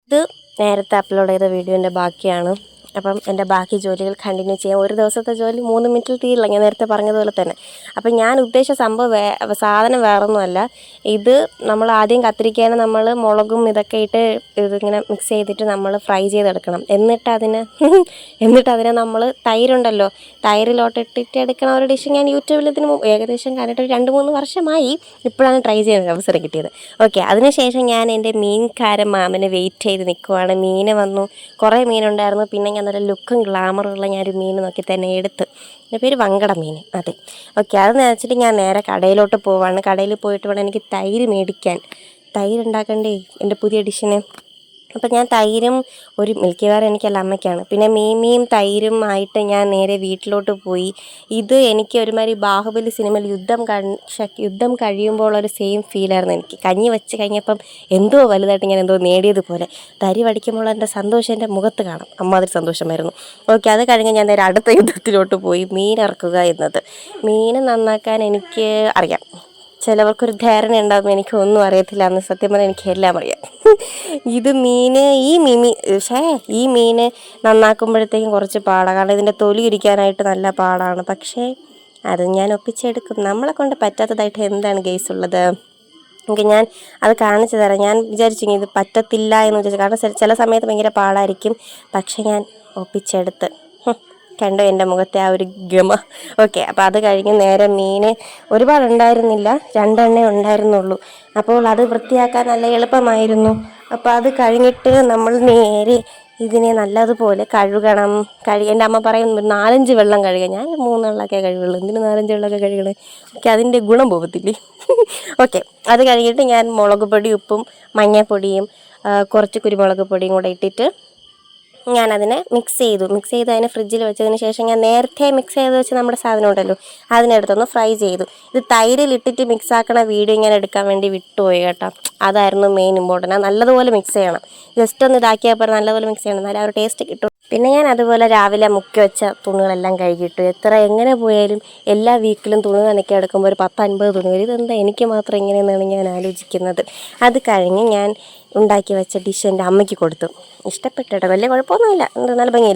ഇത് നേരത്തെ അപ്ലോഡ് ചെയ്ത വീഡിയോൻ്റെ ബാക്കിയാണ്. അപ്പം എൻ്റെ ബാക്കി ജോലികൾ കണ്ടിന്യൂ ചെയ്യാം. ഒരു ദിവസത്തെ ജോലി 3 മിനിറ്റിൽ തീരില്ല, ഞാൻ നേരത്തെ പറഞ്ഞതുപോലെ തന്നെ. അപ്പം ഞാൻ ഉദ്ദേശിച്ച സംഭവം സാധനം വേറൊന്നുമല്ല. ഇത് നമ്മൾ ആദ്യം കത്തിരിക്കാനും നമ്മൾ മുളകും ഇതൊക്കെ ഇട്ട് ഇതിങ്ങനെ മിക്സ് ചെയ്തിട്ട് നമ്മൾ ഫ്രൈ ചെയ്തെടുക്കണം. എന്നിട്ടതിനെ നമ്മൾ തൈരുണ്ടല്ലോ, തൈരിലോട്ട് ഇട്ടിട്ട് എടുക്കണ ഒരു ഡിഷ് ഞാൻ യൂട്യൂബിൽ ഇതിന് ഏകദേശം കണ്ടിട്ട് 2-3 വർഷമായി. ഇപ്പോഴാണ് ട്രൈ ചെയ്യാൻ അവസരം കിട്ടിയത്. ഓക്കെ, അതിനുശേഷം ഞാൻ എൻ്റെ മീൻകാരൻ മാമന് വെയിറ്റ് ചെയ്ത് നിൽക്കുവാണ്. മീൻ വന്നു, കുറേ മീനുണ്ടായിരുന്നു. പിന്നെ ഞാൻ നല്ല ലുക്കും ഗ്ലാമറുള്ള ഞാനൊരു മീൻ നോക്കി തന്നെ എടുത്ത്. എൻ്റെ പേര് വങ്കട മീൻ. അതെ, ഓക്കെ. അതെന്ന് വെച്ചിട്ട് ഞാൻ നേരെ കടയിലോട്ട് പോവാണ്. കടയിൽ പോയിട്ട് വേണം എനിക്ക് തൈര് മേടിക്കാൻ. തൈര് ഉണ്ടാക്കണ്ടേ എൻ്റെ പുതിയ ഡിഷിന്. അപ്പം ഞാൻ തൈരും ഒരു മിൽക്കി ബാർ എനിക്കല്ല, അമ്മയ്ക്കാണ്. പിന്നെ മീമിയും തൈരും ആയിട്ട് ഞാൻ നേരെ വീട്ടിലോട്ട് പോയി. ഇത് എനിക്ക് ഒരുമാതിരി ബാഹുബലി സിനിമയിൽ യുദ്ധം കഴിയുമ്പോൾ ഒരു സെയിം ഫീലായിരുന്നു എനിക്ക്. കഞ്ഞി വെച്ച് കഴിഞ്ഞപ്പം എന്തോ വലുതായിട്ട് ഞാൻ എന്തോ നേടിയതുപോലെ. തരി വടിക്കുമ്പോൾ എൻ്റെ സന്തോഷം എൻ്റെ മുഖത്ത് കാണാം. അമ്മാതിരി സന്തോഷമായിരുന്നു. ഓക്കെ, അത് കഴിഞ്ഞ് ഞാൻ നേരെ അടുത്ത യുദ്ധത്തിലോട്ട് പോയി, മീൻ ഇറക്കുക എന്നത്. മീൻ നന്നാക്കാൻ എനിക്ക് അറിയാം. ചിലവർക്കൊരു ധാരണ ഉണ്ടാകും എനിക്കൊന്നും അറിയത്തില്ല എന്ന്. സത്യം പറഞ്ഞാൽ എനിക്ക് എല്ലാം അറിയാം. ഈ മീൻ നന്നാക്കുമ്പോഴത്തേക്കും കുറച്ച് പാടാണ്. കാരണം ഇതിൻ്റെ തൊലി ഇരിക്കാനായിട്ട് നല്ല പാടാണ്. പക്ഷേ അത് ഞാൻ ഒപ്പിച്ചെടുക്കും. നമ്മളെ കൊണ്ട് പറ്റാത്തതായിട്ട് എന്താണ് ഗെയ്സ് ഉള്ളത്? ഓക്കെ, ഞാൻ അത് കാണിച്ചു തരാം. ഞാൻ വിചാരിച്ചു ഇത് പറ്റത്തില്ല എന്ന് വിചാരിച്ചു. കാരണം ചില സമയത്ത് ഭയങ്കര പാടായിരിക്കും. പക്ഷേ ഞാൻ ഒപ്പിച്ചെടുത്ത്. കണ്ടോ എൻ്റെ മുഖത്തെ ആ ഒരു ഗമ? ഓക്കെ, അപ്പോൾ അത് കഴിഞ്ഞ് നേരെ മീൻ ഒരുപാടുണ്ടായിരുന്നില്ല, 2 എണ്ണേ ഉണ്ടായിരുന്നുള്ളൂ. അപ്പോൾ അത് വൃത്തിയാക്കാൻ നല്ല എളുപ്പമായിരുന്നു. അപ്പോൾ അത് കഴിഞ്ഞിട്ട് നമ്മൾ നേരെ ഇതിനെ നല്ലതുപോലെ കഴുകണം. എൻ്റെ അമ്മ പറയും 4-5 വെള്ളം കഴുകാൻ. ഞാൻ 3 വെള്ളമൊക്കെ കഴുകുള്ളൂ. എന്തിന് 4-5 വെള്ളമൊക്കെ കഴുകണേ? ഓക്കെ, അതിൻ്റെ ഗുണം പോകത്തില്ലേ? ഓക്കെ, അത് കഴിഞ്ഞിട്ട് ഞാൻ മുളക് പൊടി, ഉപ്പും മഞ്ഞൾപ്പൊടിയും കുറച്ച് കുരുമുളക് പൊടിയും കൂടെ ഇട്ടിട്ട് ഞാനതിനെ മിക്സ് ചെയ്തു അതിനെ ഫ്രിഡ്ജിൽ വെച്ചതിന് ശേഷം ഞാൻ നേരത്തെ മിക്സ് ചെയ്ത് വെച്ച് നമ്മുടെ സാധനം ഉണ്ടല്ലോ, അതിനെടുത്തൊന്ന് ഫ്രൈ ചെയ്തു. ഇത് തൈരിലിട്ടിട്ട് മിക്സ് ആക്കണ വീഡിയോ ഞാൻ എടുക്കാൻ വേണ്ടി വിട്ടുപോയി കേട്ടോ. അതായിരുന്നു മെയിൻ ഇമ്പോർട്ടൻ്റ്. അത് നല്ലതുപോലെ മിക്സ് ചെയ്യണം. ജസ്റ്റ് ഒന്ന് ഇതാക്കിയപ്പോൾ നല്ലതുപോലെ മിക്സ് ചെയ്യണം, എന്നാലും ആ ഒരു ടേസ്റ്റ് കിട്ടും. പിന്നെ ഞാൻ അതുപോലെ രാവിലെ മുക്കി വെച്ച തുണികളെല്ലാം കഴുകിയിട്ടു. എങ്ങനെ പോയാലും എല്ലാ വീക്കിലും തുണി നനയ്ക്കാൻ എടുക്കുമ്പോൾ ഒരു 10-50 തുണി വരും. ഇതെന്താ എനിക്ക് മാത്രം ഇങ്ങനെയെന്നാണ് ഞാൻ ആലോചിക്കുന്നത്. അത് കഴിഞ്ഞ് ഞാൻ ഉണ്ടാക്കി വെച്ച ഡിഷ് എൻ്റെ അമ്മയ്ക്ക് കൊടുത്തു. ഇഷ്ടപ്പെട്ടു കേട്ടോ, വലിയ കുഴപ്പമൊന്നുമില്ല. നല്ല ഭംഗിയില്ലേ?